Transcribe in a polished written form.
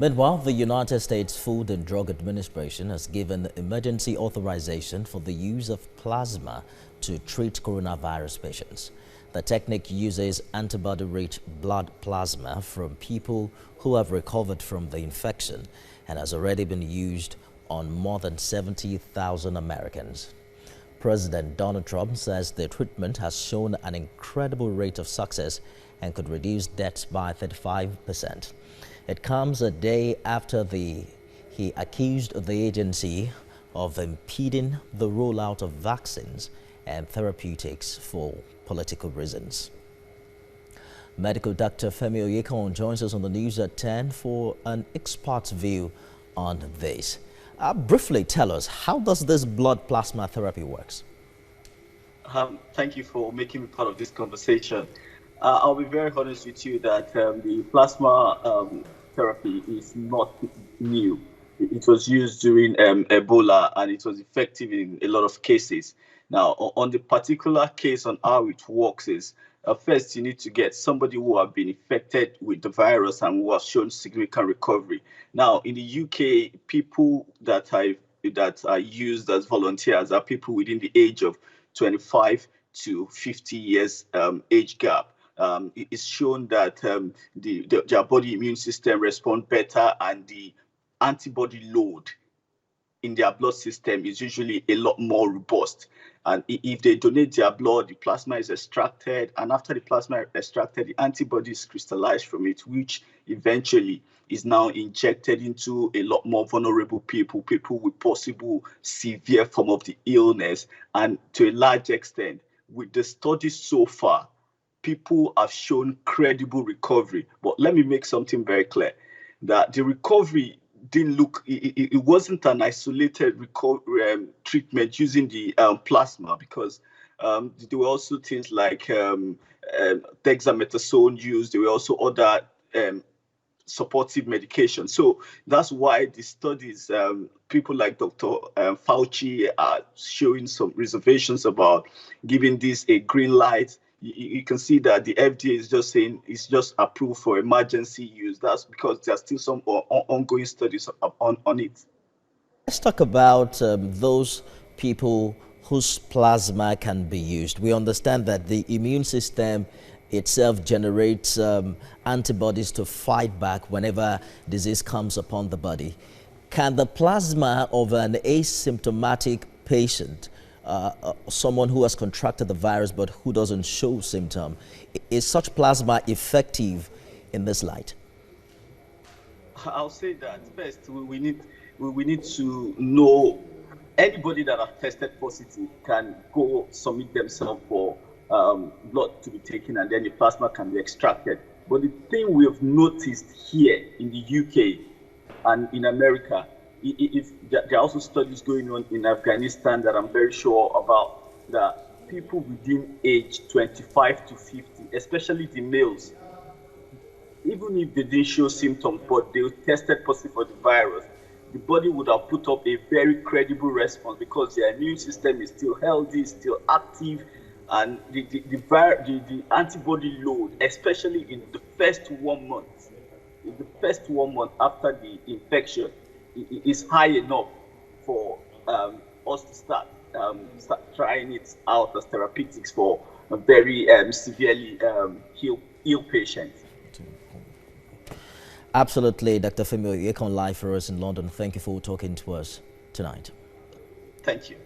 Meanwhile, the United States Food and Drug Administration has given emergency authorization for the use of plasma to treat coronavirus patients. The technique uses antibody-rich blood plasma from people who have recovered from the infection and has already been used on more than 70,000 Americans. President Donald Trump says the treatment has shown an incredible rate of success and could reduce deaths by 35%. It comes a day after he accused the agency of impeding the rollout of vaccines and therapeutics for political reasons. Medical Dr. Femi Oyekon joins us on the news at 10 for an expert's view on this. Briefly tell us, how does this blood plasma therapy works? Thank you for making me part of this conversation. I'll be very honest with you that the plasma therapy is not new. It was used during Ebola, and it was effective in a lot of cases. Now, on the particular case on how it works is, first you need to get somebody who have been infected with the virus and who have shown significant recovery. Now, in the UK, people that are used as volunteers are people within the age of 25 to 50 years age gap. It is shown that their body immune system responds better, and the antibody load in their blood system is usually a lot more robust. And if they donate their blood, the plasma is extracted, and after the plasma is extracted, the antibodies crystallize from it, which eventually is now injected into a lot more vulnerable people with possible severe form of the illness. And to a large extent, with the studies so far, people have shown credible recovery. But let me make something very clear, that the recovery didn't look, it wasn't an isolated recovery, treatment using the plasma, because there were also things like dexamethasone used. There were also other supportive medication. So that's why the studies, people like Dr. Fauci are showing some reservations about giving this a green light. You can see that the FDA is just saying it's just approved for emergency use. That's because there's still some ongoing studies on it. Let's talk about those people whose plasma can be used. We understand that the immune system itself generates antibodies to fight back whenever disease comes upon the body. Can the plasma of an asymptomatic patient, someone who has contracted the virus but who doesn't show symptom, is such plasma effective in this light? I'll say that first we need to know anybody that has tested positive can go submit themselves for blood to be taken, and then the plasma can be extracted. But the thing we have noticed here in the UK and in America, there are also studies going on in Afghanistan that I'm very sure about, that people within age 25 to 50, especially the males, even if they didn't show symptoms but they tested positive for the virus, the body would have put up a very credible response because their immune system is still healthy, still active, and the antibody load, especially in the first 1 month, after the infection, is high enough for us to start trying it out as therapeutics for a very severely ill patient. Absolutely, Dr. Femi Oyekon, live for us in London. Thank you for talking to us tonight. Thank you.